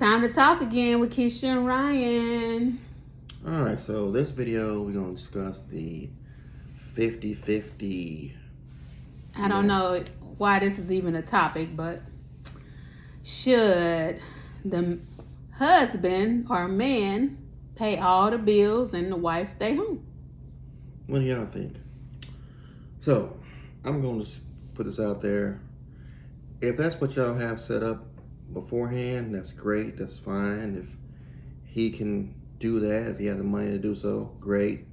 time to talk again with Keisha and Ryan. Alright, so this video we're going to discuss the 50-50. I don't know why this is even a topic, but should the husband or man pay all the bills and the wife stay home? What do y'all think? So, I'm going to put this out there. If that's what y'all have set up beforehand, that's great, that's fine. If he can do that, if he has the money to do so, great.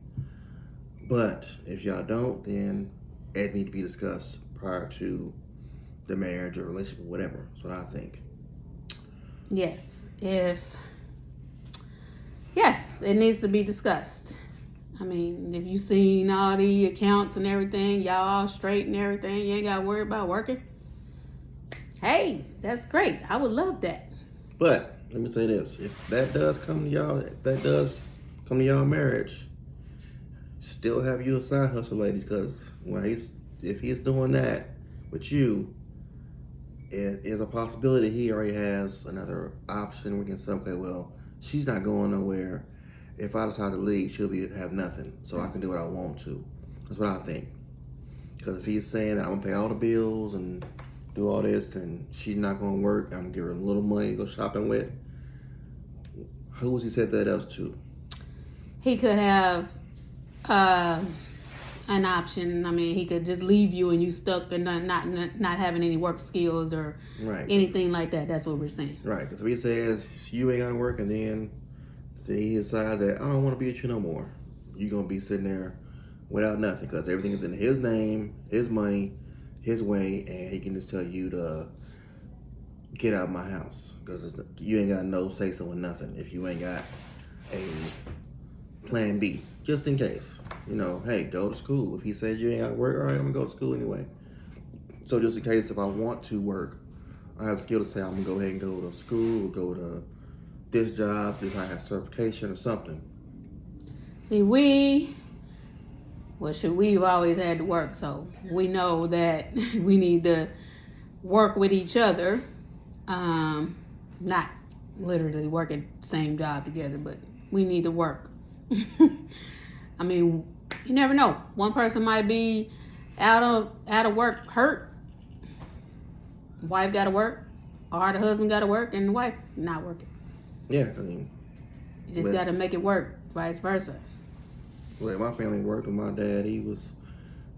But if y'all don't, then it needs to be discussed prior to the marriage or relationship or whatever. That's what I think. Yes, it needs to be discussed. I mean, if you seen all the accounts and everything, y'all all straight and everything, you ain't got to worry about working. Hey, that's great. I would love that. But let me say this: if that does come to y'all marriage, still have you a side hustle, ladies, because if he's doing that with you, it is a possibility he already has another option. We can say, okay, well, she's not going nowhere. If I decide to leave, she'll have nothing, so I can do what I want to. That's what I think. Because if he's saying that I'm gonna pay all the bills and do all this, and she's not gonna work, I'm gonna give her a little money to go shopping with. Who was he said that else to? He could have an option. I mean, he could just leave you and you stuck and not having any work skills or anything like that. That's what we're saying. Right. Because if he says you ain't gotta work, and then he decides that I don't want to be with you no more, you're gonna be sitting there without nothing because everything is in his name, his money, his way, and he can just tell you to get out of my house because you ain't got no say so in nothing if you ain't got a plan B, just in case. Hey, go to school. If he says you ain't got to work, all right, I'm gonna go to school anyway. So just in case if I want to work, I have the skill to say I'm gonna go ahead and go to school or go to this job, just I have certification or something. See, we've always had to work, so we know that we need to work with each other. Not literally working the same job together, but we need to work. I mean, you never know. One person might be out of work, hurt. Wife got to work, or the husband got to work, and the wife not working. Yeah, I mean, you just got to make it work, vice versa. Well, my family worked with my dad. He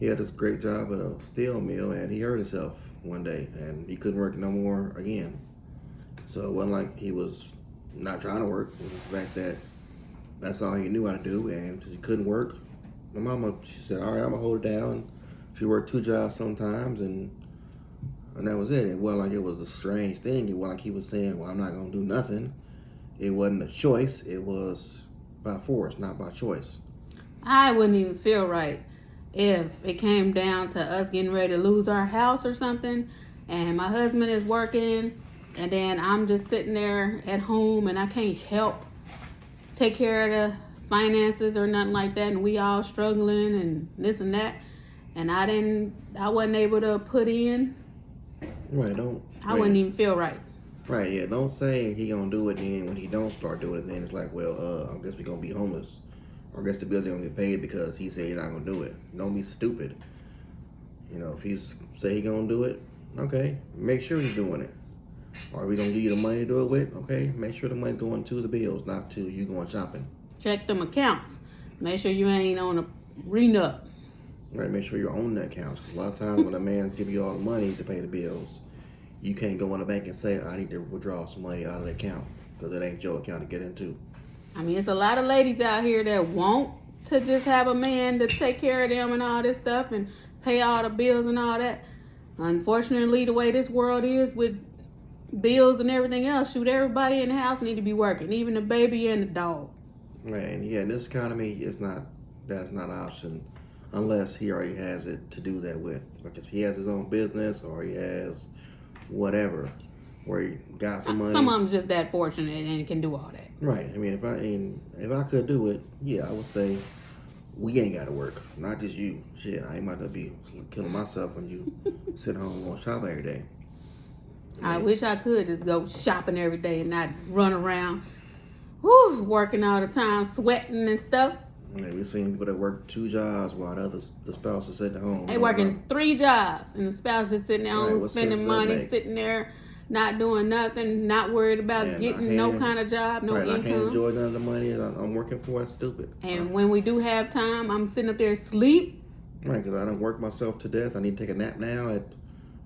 had this great job at a steel mill, and he hurt himself one day, and he couldn't work no more again. So it wasn't like he was not trying to work. It was the fact that that's all he knew how to do, and he couldn't work. My mama, she said, all right, I'm going to hold it down. She worked 2 jobs sometimes, and that was it. It wasn't like it was a strange thing. It wasn't like he was saying, well, I'm not going to do nothing. It wasn't a choice. It was by force, not by choice. I wouldn't even feel right if it came down to us getting ready to lose our house or something, and my husband is working, and then I'm just sitting there at home and I can't help take care of the finances or nothing like that, and we all struggling and this and that, and I wasn't able to put in. Right, I wouldn't even feel right. Right, yeah, don't say he gonna do it, then when he don't start doing it, then it's like, well, I guess we gonna be homeless. Or I guess the bills ain't gonna get paid because he said he's not gonna do it. Don't be stupid. If he's say he gonna do it, okay, make sure he's doing it. Or we gonna give you the money to do it with, okay, make sure the money's going to the bills, not to you going shopping. Check them accounts. Make sure you ain't on a renut. Right, make sure you're on the accounts. Because a lot of times when a man give you all the money to pay the bills, you can't go in the bank and say, I need to withdraw some money out of the account because it ain't your account to get into. I mean, it's a lot of ladies out here that want to just have a man to take care of them and all this stuff and pay all the bills and all that. Unfortunately, the way this world is with bills and everything else, shoot, everybody in the house need to be working, even the baby and the dog. Right, and yeah, in this economy, that is not an option unless he already has it to do that with. Like if he has his own business or he has whatever, where he got some money. Some of them's just that fortunate and can do all that. Right. I mean, if I could do it, yeah, I would say we ain't got to work. Not just you. Shit, I ain't about to be killing myself when you sit home going shopping every day. I wish I could just go shopping every day and not run around, working all the time, sweating and stuff. We've seen people that work 2 jobs while the spouse is sitting at home. They working 3 jobs, and the spouse is sitting at home spending money, sitting there, not doing nothing, not worried about getting no kind of job, no income. I can't enjoy none of the money I'm working for. It's stupid. And when we do have time, I'm sitting up there asleep. Right, because I don't work myself to death. I need to take a nap now at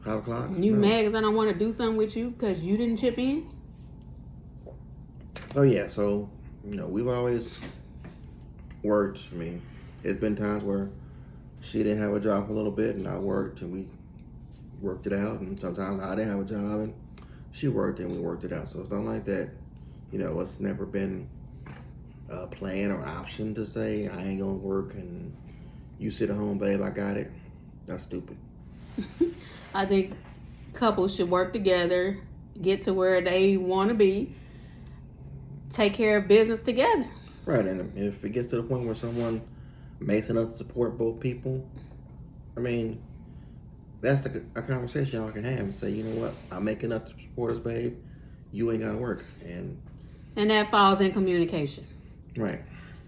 5 o'clock. You mad because I don't want to do something with you because you didn't chip in? Oh, yeah. So, we've always worked. I mean, it's been times where she didn't have a job for a little bit and I worked and we worked it out. And sometimes I didn't have a job and she worked and we worked it out. So it's not like that. It's never been a plan or option to say I ain't going to work and you sit at home, babe, I got it. That's stupid. I think couples should work together, get to where they want to be, take care of business together. Right, and if it gets to the point where someone makes enough to support both people, I mean, that's a conversation y'all can have and say, you know what, I'm making enough to support us, babe. You ain't got to work. And that falls in communication. Right.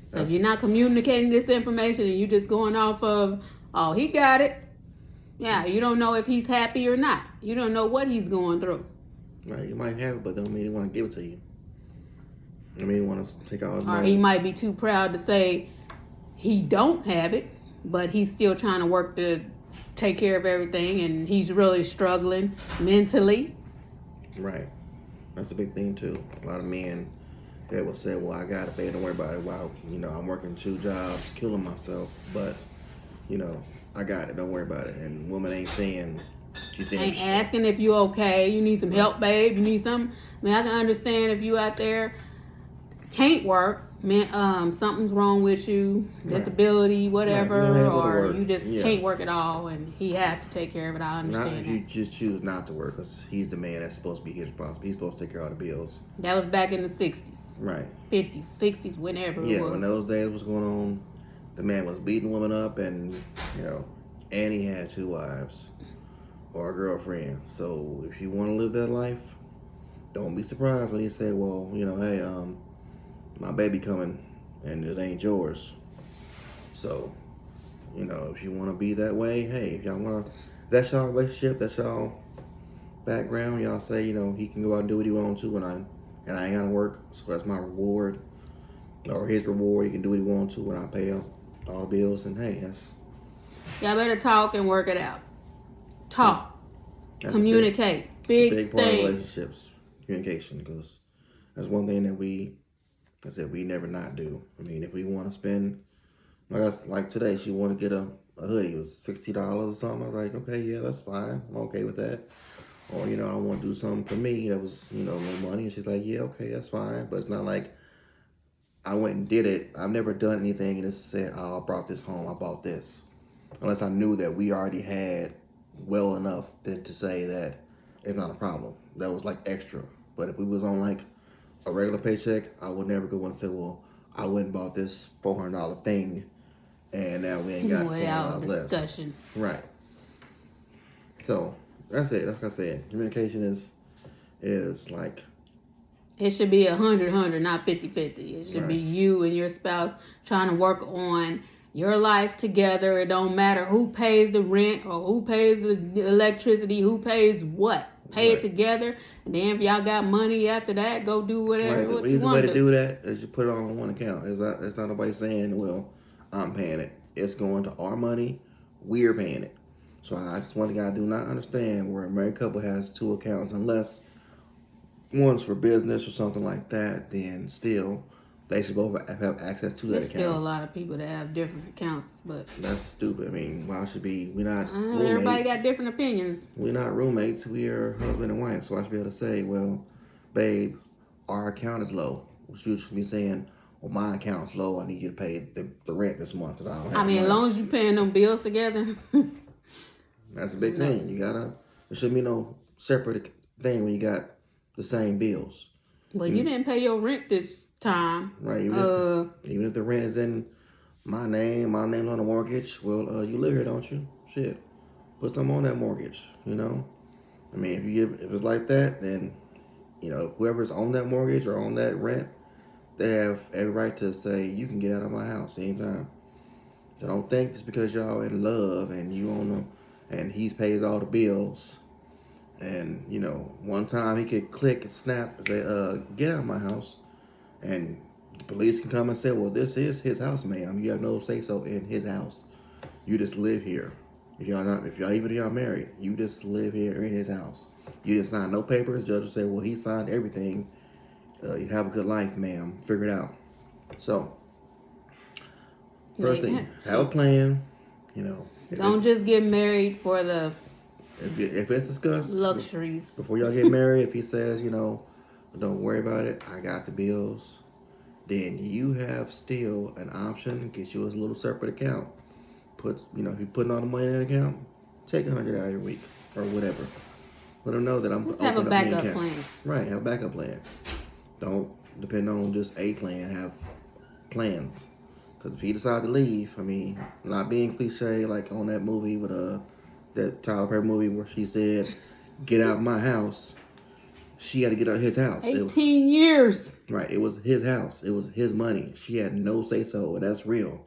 So if you're not communicating this information and you're just going off of, oh, he got it. Yeah, you don't know if he's happy or not. You don't know what he's going through. Right, you might have it, but don't mean he want to give it to you. I mean, he want to take all his money. Or he might be too proud to say he don't have it, but he's still trying to work to take care of everything, and he's really struggling mentally. Right. That's a big thing, too. A lot of men that will say, well, I got to pay, don't worry about it. Wow, I'm working 2 jobs, killing myself, but, I got it, don't worry about it. And woman ain't saying, she's saying, ain't asking if you okay, you need some help, babe, you need some. I mean, I can understand if you out there can't work, something's wrong with you, disability, whatever, or you just can't work at all, and he had to take care of it. I understand. Not if you just choose not to work, because he's the man that's supposed to be his responsibility. He's supposed to take care of all the bills. That was back in the 60s. Right. 50s, 60s, whenever it was. Yeah, when those days was going on, the man was beating women up, and, and he had 2 wives or a girlfriend. So if you want to live that life, don't be surprised when he say, well, hey, my baby coming and it ain't yours. So, if you want to be that way, hey, if y'all want to, that's y'all relationship, that's y'all background, y'all say, he can go out and do what he wants to and I ain't got to work, so that's my reward or his reward. He can do what he wants to and I pay him all the bills, and hey, that's... Y'all better talk and work it out. Talk. Communicate. It's a big part of relationships, communication, because that's one thing that we never not do. I mean, if we want to spend, like today, she wanted to get a hoodie. It was $60 or something. I was like, okay, yeah, that's fine. I'm okay with that. Or, I want to do something for me that was, no money. And she's like, yeah, okay, that's fine. But it's not like I went and did it. I've never done anything and it said, oh, I brought this home. I bought this. Unless I knew that we already had well enough then to say that it's not a problem. That was like extra. But if we was on like a regular paycheck, I would never go and say, well, I went and bought this $400 thing and now we ain't got $400 less. Right. So that's it. Like I said, communication is like, it should be 100, not 50-50. It should be you and your spouse trying to work on your life together. It don't matter who pays the rent or who pays the electricity, who pays what. Pay it together, and then if y'all got money after that, go do whatever. What the easy way to do that is you put it all on one account. It's not nobody saying, well, I'm paying it. It's going to our money. We're paying it. So that's one thing I do not understand where a married couple has 2 accounts, unless one's for business or something like that, then still they should both have access to that account. There's still a lot of people that have different accounts, but that's stupid. I mean, why should be? We're not roommates. Everybody got different opinions. We're not roommates. We are husband and wife. So I should be able to say, well, babe, our account is low. You should be saying, well, my account's low. I need you to pay the rent this month because I don't have money. As long as you're paying them bills together. That's a big thing. There shouldn't be no separate thing when you got the same bills. Well, you didn't pay your rent this time. Right. Even if the rent is in my name's on the mortgage, well, you live here, don't you? Shit. Put something on that mortgage, I mean, if it's like that, then whoever's on that mortgage or on that rent, they have every right to say you can get out of my house anytime. So don't think just because y'all in love and you own them, and he pays all the bills, and one time he could click and snap and say, get out of my house, and the police can come and say, well, this is his house, ma'am. You have no say so in his house. You just live here. If y'all married, you just live here in his house. You didn't sign no papers. Judge will say, well, he signed everything. You have a good life, ma'am. Figure it out. So, first thing, have a plan. Don't just get married for the if it's discussed luxuries. Before y'all get married, if he says, don't worry about it, I got the bills, then you have still an option. Get you a little separate account. If you're putting all the money in that account, take $100 out of your week or whatever. Let them know that I'm just have a backup plan. Right, have a backup plan. Don't depend on just a plan. Have plans. Because if he decides to leave, I mean, not being cliche like on that movie with that Tyler Perry movie where she said, "Get out of my house." She had to get out of his house. 18 years. Right, it was his house. It was his money. She had no say so, and that's real.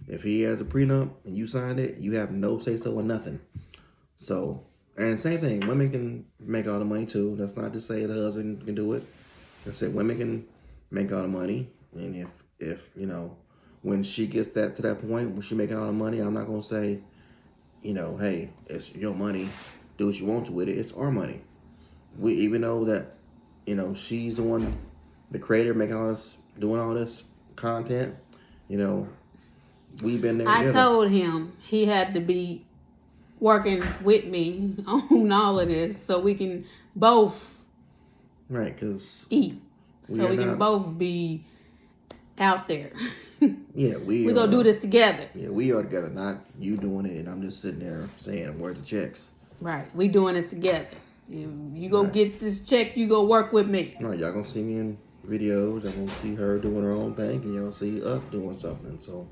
If he has a prenup and you signed it, you have no say so in nothing. So, and same thing, women can make all the money too. That's not to say the husband can do it. I said women can make all the money, and if when she gets to that point when she making all the money, I'm not gonna say, hey, it's your money, do what you want to with it. It's our money. We even know that, she's the one, the creator, making all this, doing all this content. We've been there. I told him he had to be working with me on all of this so we can both because eat. So we can both be out there. Yeah, we're going to do this together. Yeah, we are together, not you doing it and I'm just sitting there saying words of checks. Right, we doing this together. You go get this check, you go work with me. Right, y'all going to see me in videos. Y'all going to see her doing her own thing, and y'all see us doing something. So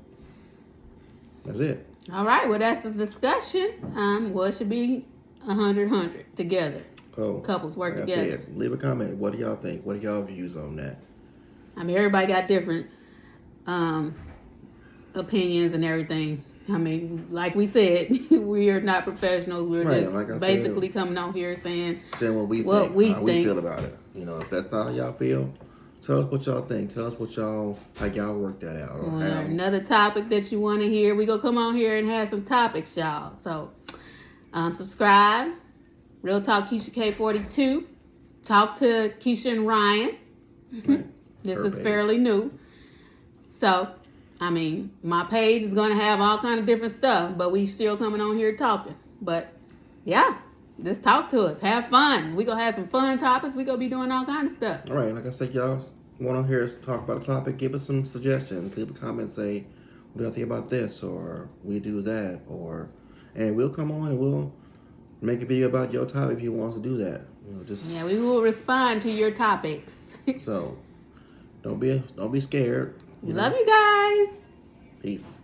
that's it. All right, well, that's the discussion. It should be 100 together. Couples work together. Said, leave a comment. What do y'all think? What are y'all views on that? I mean, everybody got different opinions and everything. I mean, like we said, we are not professionals. We're just basically coming out here saying what we think, how we feel about it. If that's not how y'all feel, tell us what y'all think. Tell us how y'all work that out. Or another topic that you want to hear. We gonna come on here and have some topics, y'all. So subscribe. Real Talk Keisha K42. Talk to Keisha and Ryan. Right. This is fairly new. So, I mean, my page is going to have all kind of different stuff, but we still coming on here talking. But, yeah, just talk to us. Have fun. We going to have some fun topics. We going to be doing all kind of stuff. All right. Like I said, y'all want to hear us talk about a topic, give us some suggestions. Leave a comment, say, what do you think about this? Or we do that. And we'll come on and we'll make a video about your topic if you want us to do that. Yeah, we will respond to your topics. So, don't be scared. Love you guys. Peace.